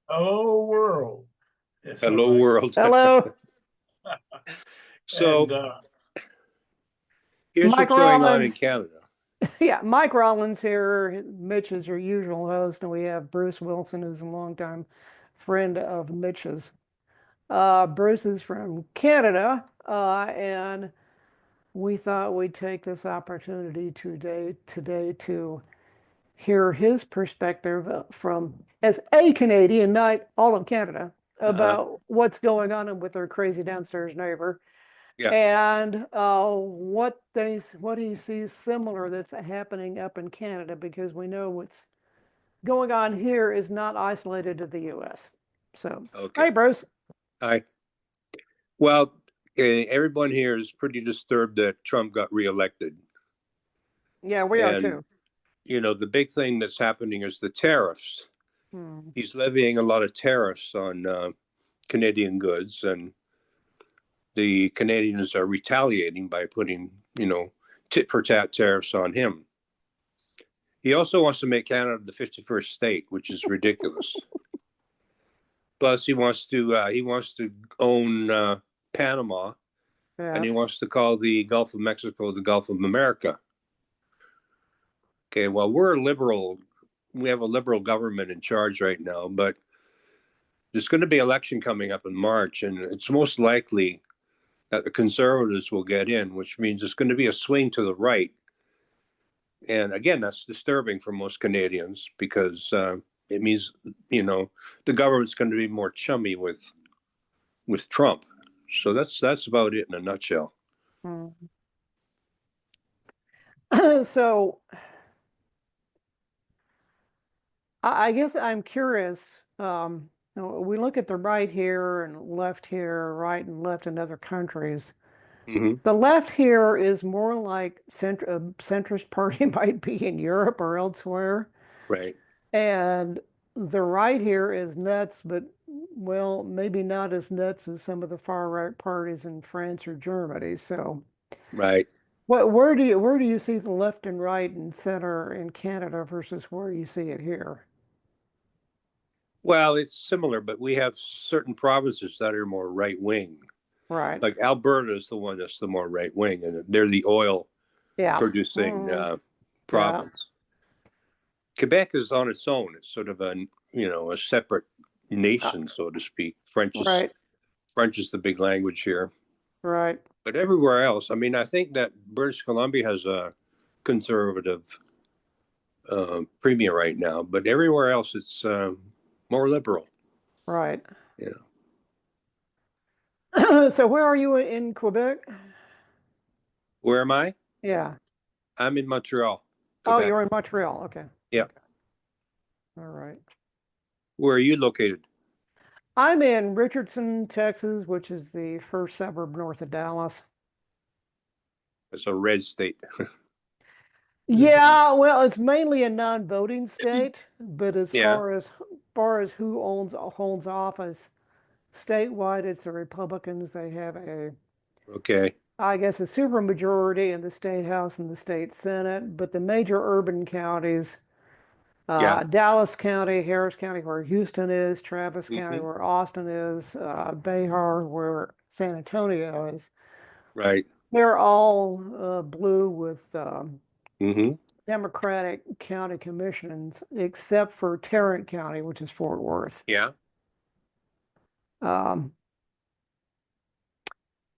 Hello, world. So Hello, I world. Hello, So and here's Mike what's going on in Rawlins. Canada. Yeah, Mike Rawlins here. Mitch is your usual host, and we have Bruce Wilson, who's a longtime friend of Mitch's. Bruce is from Canada, and we thought we'd take this opportunity today to hear his perspective from as a Canadian, not all of Canada, Uh, about what's going on with their crazy downstairs neighbor. yeah. And what he sees similar that's happening up in Canada, because we know what's going on here is not isolated to the U.S. So, Okay. hey, Bruce. Hi. Well, everyone here is pretty disturbed that Trump got reelected. Yeah, we are And, too. the big thing that's happening is the tariffs. Hmm. He's levying a lot of tariffs on Canadian goods, and the Canadians are retaliating by putting, tit for tat tariffs on him. He also wants to make Canada the 51st state, which is ridiculous. Plus, he wants to own Panama, and he Yes. wants to call the Gulf of Mexico the Gulf of America. Okay, well, we're a liberal. We have a liberal government in charge right now, but there's going to be election coming up in March, and it's most likely that the conservatives will get in, which means it's going to be a swing to the right. And again, that's disturbing for most Canadians because it means the government's going to be more chummy with Trump. So that's about it in a nutshell. Hmm. So I guess I'm curious. We look at the right here and left here, right and left in other countries. Hmm. The left here is more like centrist party might be in Europe or elsewhere. Right, And the right here is nuts, but well, maybe not as nuts as some of the far right parties in France or Germany. So right. where do you see the left and right and center in Canada versus where you see it here? Well, it's similar, but we have certain provinces that are more right wing. Right. Like Alberta is the one that's the more right wing, and they're the oil Yeah. producing Yeah. province. Quebec is on its own. It's sort of a separate Uh, nation, so to speak. right. French is the big language here. Right. But everywhere else, I mean, I think that British Columbia has a conservative premier right now, but everywhere else it's more liberal. Right. Yeah. So where are you in Quebec? Where am I? Yeah. I'm in Montreal, Oh, Quebec. you're in Montreal. Okay. Yeah. Okay. All right. Where are you located? I'm in Richardson, Texas, which is the first suburb north of Dallas. It's a red state. Yeah, well, it's mainly a non-voting state, but as Yeah. far as who holds office statewide, it's the Republicans. They have Okay. I guess, a supermajority in the state house and the state senate, but the major urban counties, Yeah. Dallas County, Harris County, where Houston is, Travis County, Hmm. where Austin is, Behar, where San Antonio is, Right. they're all blue with Hmm. Democratic county commissions, except for Tarrant County, which is Fort Worth. Yeah. Um,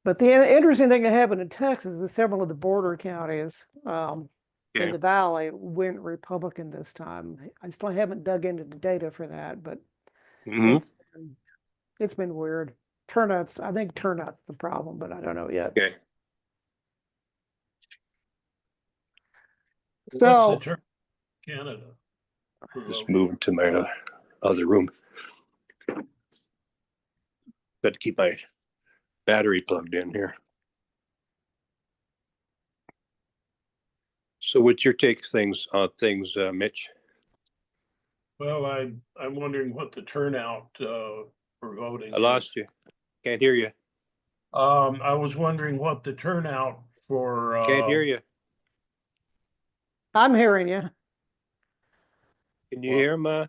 but the interesting thing that happened in Texas is several of the border counties in Okay. the valley went Republican this time. I still haven't dug into the data for that, but Hmm. it's it's been weird. Turnouts, I think turnout's the problem, but I don't know yet. Okay. what's the So term in Canada for Just voting? moving to my other room. Got to keep my battery plugged in here. So, what's your take on things, Mitch? Well, I'm wondering what the turnout for voting I is. lost you. Can't hear you. I was wondering what the turnout for Can't hear you. I'm hearing you. Can you well, hear him,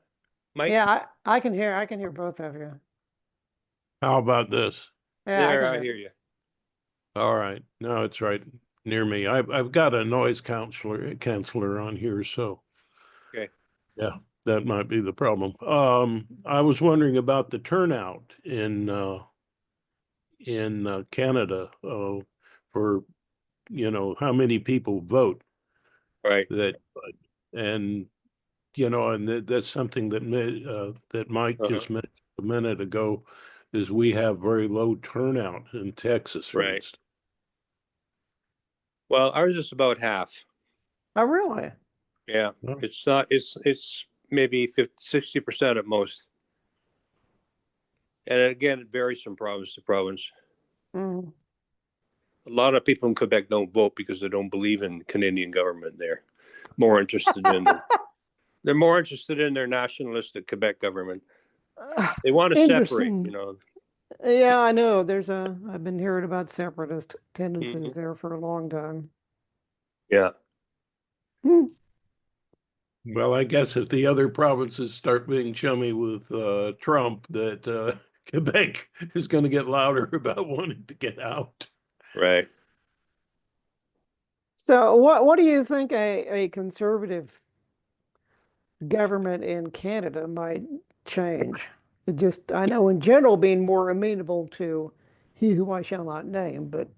Mike? Yeah, I can hear both of you. How about this? Yeah, I There, can I hear. hear you. All right. No, it's right near me. I've got a noise canceller on here, so Okay. yeah, that might be the problem. I was wondering about the turnout in Canada for how many people vote Right. that and and that's something that Mike Uh-huh. just mentioned a minute ago is we have very low turnout in Texas, for Right. instance. Well, ours is about half. Oh, really? Yeah. Well, It's not, it's maybe 50, 60% at most. And again, it varies from province to province. Mm. A lot of people in Quebec don't vote because they don't believe in Canadian government. More interested in they're more interested in their nationalistic Quebec government. They want to separate, Interesting. Yeah, I know. I've been hearing about separatist tendencies Mhm. there for a long time. Yeah. Hmm. well, I guess if the other provinces start being chummy with Trump, that Quebec is going to get louder about wanting to get out. Right. So, what do you think a conservative government in Canada might change? I know in general being more amenable to he who I shall not name, but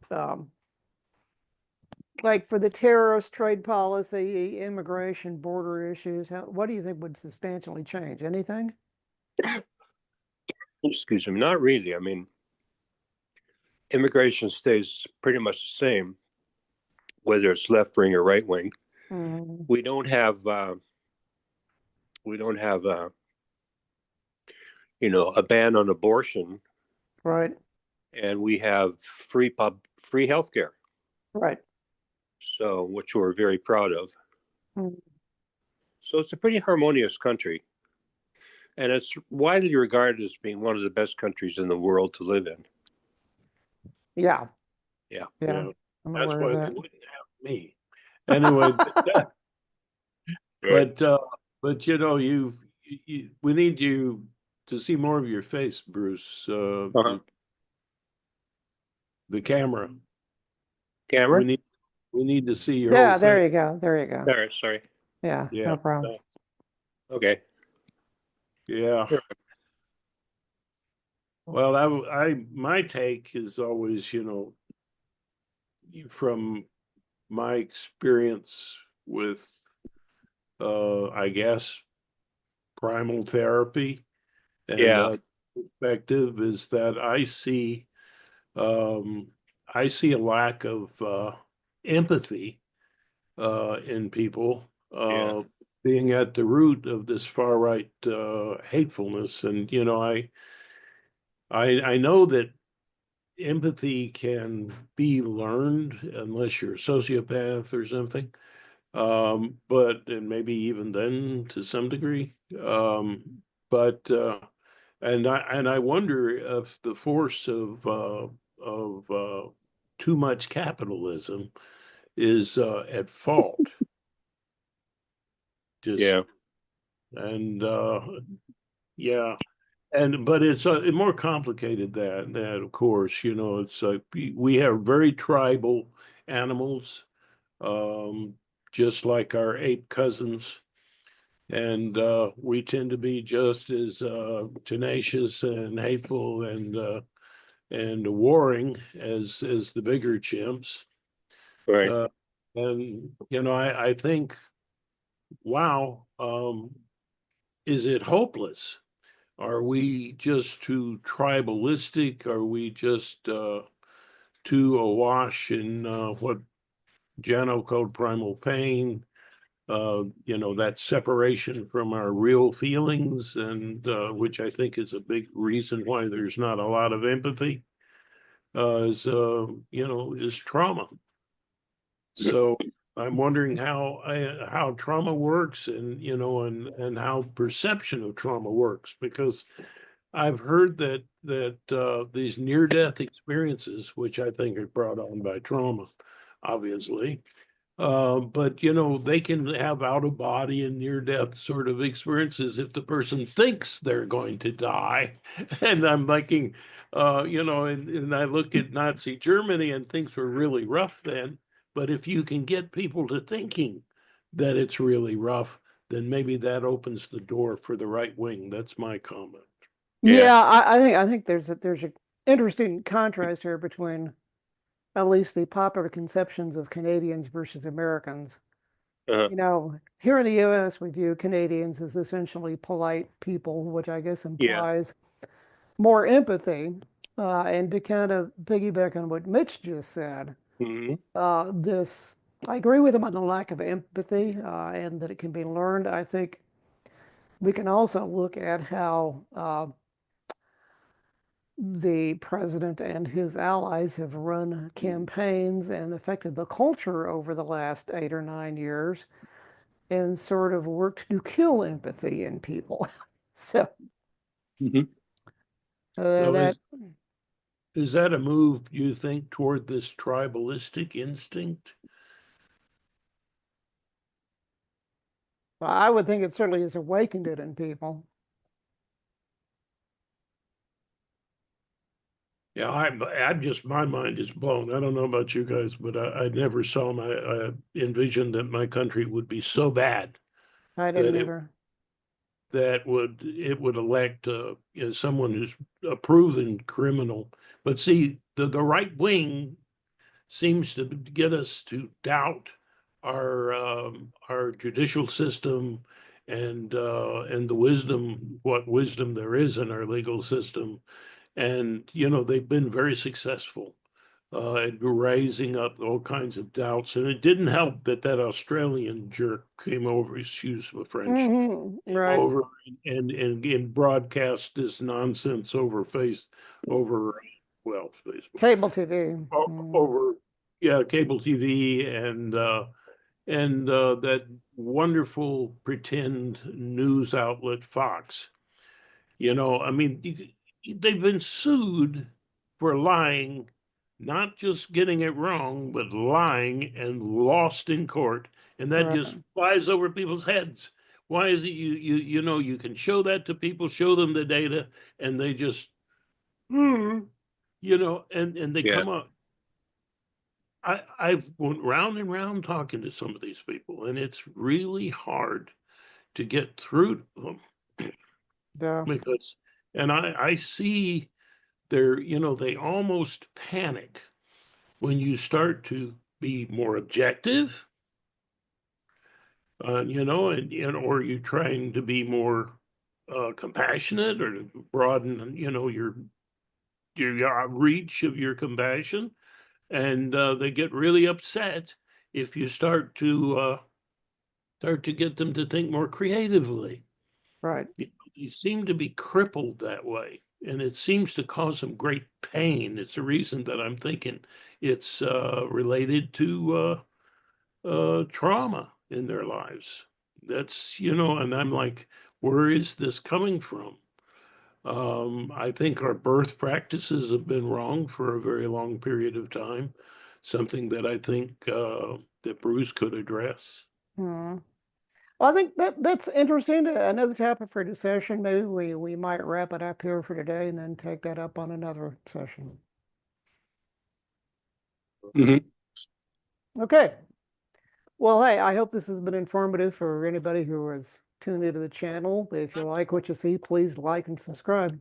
like for the tariffs, trade policy, immigration, border issues, what do you think would substantially change? Anything? Excuse me. Not really. I mean, immigration stays pretty much the same, whether it's left wing or right wing. Mm, We don't have we don't have a ban on abortion, right, and we have free healthcare. right. So, which we're very proud of. Mm, So it's a pretty harmonious country, and it's widely regarded as being one of the best countries in the world to live in. yeah, Yeah. yeah, Yeah, I'm that's aware of why they that. wouldn't have me. Anyway, Right. but we need you to see more of your face, Bruce. Uh-huh. The camera. We Camera. need we need to see your whole Yeah, thing. there you go. There you go. All right. Sorry. Yeah, Yeah, no problem. Okay. yeah. Sure. Well, my take is always, from my experience with, I guess, primal therapy and Yeah. perspective is that um, I see a lack of empathy in people Yeah. being at the root of this far right hatefulness. And I know that empathy can be learned unless you're a sociopath or something. But and maybe even then to some degree. But and I wonder if the force of too much capitalism is at fault. Just Yeah. and yeah, and but it's more complicated than that. Of course, it's like we have very tribal animals, um, just like our ape cousins. And we tend to be just as tenacious and hateful and warring as the bigger chimps. Right. Uh, and I think, wow, is it hopeless? Are we just too tribalistic? Are we just too awash in what Jano called primal pain? That separation from our real feelings, and which I think is a big reason why there's not a lot of empathy, is trauma. So I'm wondering how trauma works, and how perception of trauma works, because I've heard that these near death experiences, which I think are brought on by trauma, obviously, But you know, they can have out of body and near death sort of experiences if the person thinks they're going to die. And I'm thinking, you know, and I look at Nazi Germany and things were really rough then. But if you can get people to thinking that it's really rough, then maybe that opens the door for the right wing. That's my comment. Yeah. Yeah, I think there's a interesting contrast here between at least the popular conceptions of Canadians versus Americans. Uh-huh. You know, here in the US, we view Canadians as essentially polite people, which I guess Yeah. implies more empathy. And to kind of piggyback on what Mitch just said, Mhm. this I agree with him on the lack of empathy and that it can be learned. I think we can also look at how the president and his allies have run campaigns and affected the culture over the last 8 or 9 years and sort of worked to kill empathy in people. So Mhm. So that is that a move you think toward this tribalistic instinct? I would think it certainly has awakened it in people. Yeah, I'm just, my mind is blown. I don't know about you guys, but I never saw I envisioned that my country would be so bad I that didn't either. it would elect you know, someone who's a proven criminal. But see, the right wing seems to get us to doubt our judicial system and the wisdom, what wisdom there is in our legal system. And, you know, they've been very successful at raising up all kinds of doubts. And it didn't help that that Australian jerk came over, excuse the French, came Right. over and broadcast this nonsense over, well, Facebook, Cable TV. over, yeah, cable TV and that wonderful pretend news outlet Fox. You know, I mean, they've been sued for lying, not just getting it wrong, but lying and lost in court, and that Right. just flies over people's heads. Why is it you know you can show that to people, show them the data, and they just you know, and they Yeah. come up. I've went round and round talking to some of these people, and it's really hard to get through to them Yeah. because, and I see they're, you know, they almost panic when you start to be more objective, you know, and or you trying to be more compassionate or to broaden, you know, your reach of your compassion, and they get really upset if you start to get them to think more creatively. Right. They seem to be crippled that way, and it seems to cause them great pain. It's the reason that I'm thinking it's related to trauma in their lives. That's, you know, and I'm like, where is this coming from? I think our birth practices have been wrong for a very long period of time, something that I think that Bruce could address. Hmm. Well, I think that's interesting. Another topic for discussion. Maybe we might wrap it up here for today and then take that up on another session. Mhm. Okay. Well, hey, I hope this has been informative for anybody who has tuned into the channel. If you like what you see, please like and subscribe.